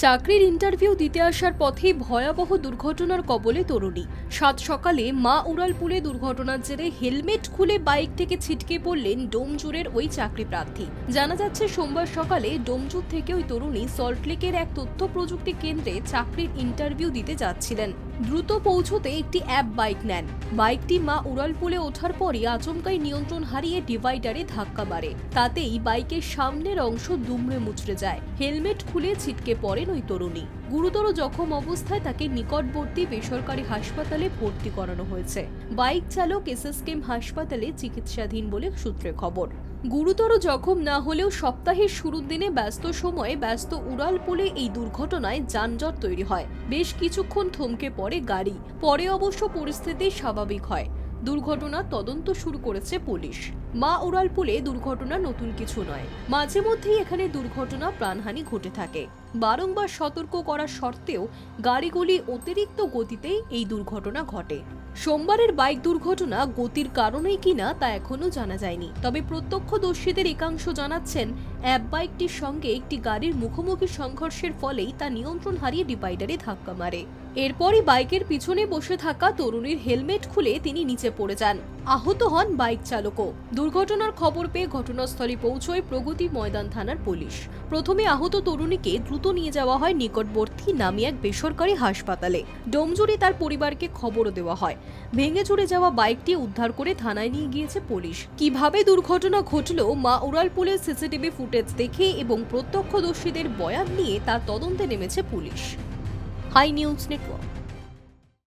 চাকরির ইন্টারভিউ দিতে আসার পথে ভয়াবহ দুর্ঘটনার কবলে তরুণী। সাত সকালে মা উড়ালপুলে দুর্ঘটনার জেরে হেলমেট খুলে বাইক থেকে ছিটকে পড়লেন ডোমজুরের ওই চাকরি প্রার্থী। জানা যাচ্ছে সোমবার সকালে ডোমজুর থেকে ওই তরুণী সল্টলেকের এক তথ্য প্রযুক্তি কেন্দ্রে চাকরির ইন্টারভিউ দিতে যাচ্ছিলেন। দ্রুত পৌঁছতে একটি অ্যাপ বাইক নেন। বাইকটি মা উড়ালপুলে ওঠার পরই আচমকাই নিয়ন্ত্রণ হারিয়ে ডিভাইডারে ধাক্কা মারে। তাতেই বাইকের সামনের অংশ দুমড়ে মুচড়ে যায়। হেলমেট খুলে ছিটকে পড়েন ওই তরুণী। গুরুতর জখম অবস্থায় তাকে নিকটবর্তী বেসরকারি হাসপাতালে ভর্তি করানো হয়েছে। বাইক চালক এসএসকেএম হাসপাতালে চিকিৎসাধীন বলে সূত্রে খবর। গুরুতর জখম না হলেও সপ্তাহের শুরুর দিনে ব্যস্ত সময়ে ব্যস্ত উড়ালপুলে এই দুর্ঘটনায় যানজট তৈরি হয়। বেশ কিছুক্ষণ থমকে পড়ে গাড়ি। পরে অবশ্য পরিস্থিতি স্বাভাবিক হয়। দুর্ঘটনার তদন্ত শুরু করেছে পুলিশ। মা উড়ালপুলে দুর্ঘটনা নতুন কিছু নয়। মাঝে মধ্যেই এখানে দুর্ঘটনা, প্রাণহানি ঘটে থাকে। বারংবার সতর্ক করা সত্ত্বেও গাড়িগুলি অতিরিক্ত গতিতেই এই দুর্ঘটনা ঘটে। সোমবারের বাইক দুর্ঘটনা গতির কারণেই কিনা তা এখনো জানা যায়নি। তবে প্রত্যক্ষদর্শীদের একাংশ জানাচ্ছেন, অ্যাপ বাইকটির সঙ্গে একটি গাড়ির মুখোমুখি সংঘর্ষের ফলেই তা নিয়ন্ত্রণ হারিয়ে ডিভাইডারে ধাক্কা মারে। এরপরই বাইকের পিছনে বসে থাকা তরুণীর হেলমেট খুলে তিনি নিচে পড়ে যান। আহত হন বাইক চালকও। দুর্ঘটনার খবর পেয়ে ঘটনাস্থলে পৌঁছয় প্রগতি ময়দান থানার পুলিশ। প্রথমে আহত তরুণীকে দ্রুত নিয়ে যাওয়া হয় নিকটবর্তী নামি এক বেসরকারি হাসপাতালে। ডোমজুরে তার পরিবারকে খবরও দেওয়া হয়। ভেঙে চুরে যাওয়া বাইকটি উদ্ধার করে থানায় নিয়ে গিয়েছে পুলিশ। কিভাবে দুর্ঘটনা ঘটল, মা উড়ালপুলের সিসিটিভি ফুটেজ দেখে এবং প্রত্যক্ষদর্শীদের বয়ান নিয়ে তার তদন্তে নেমেছে পুলিশ। High news network.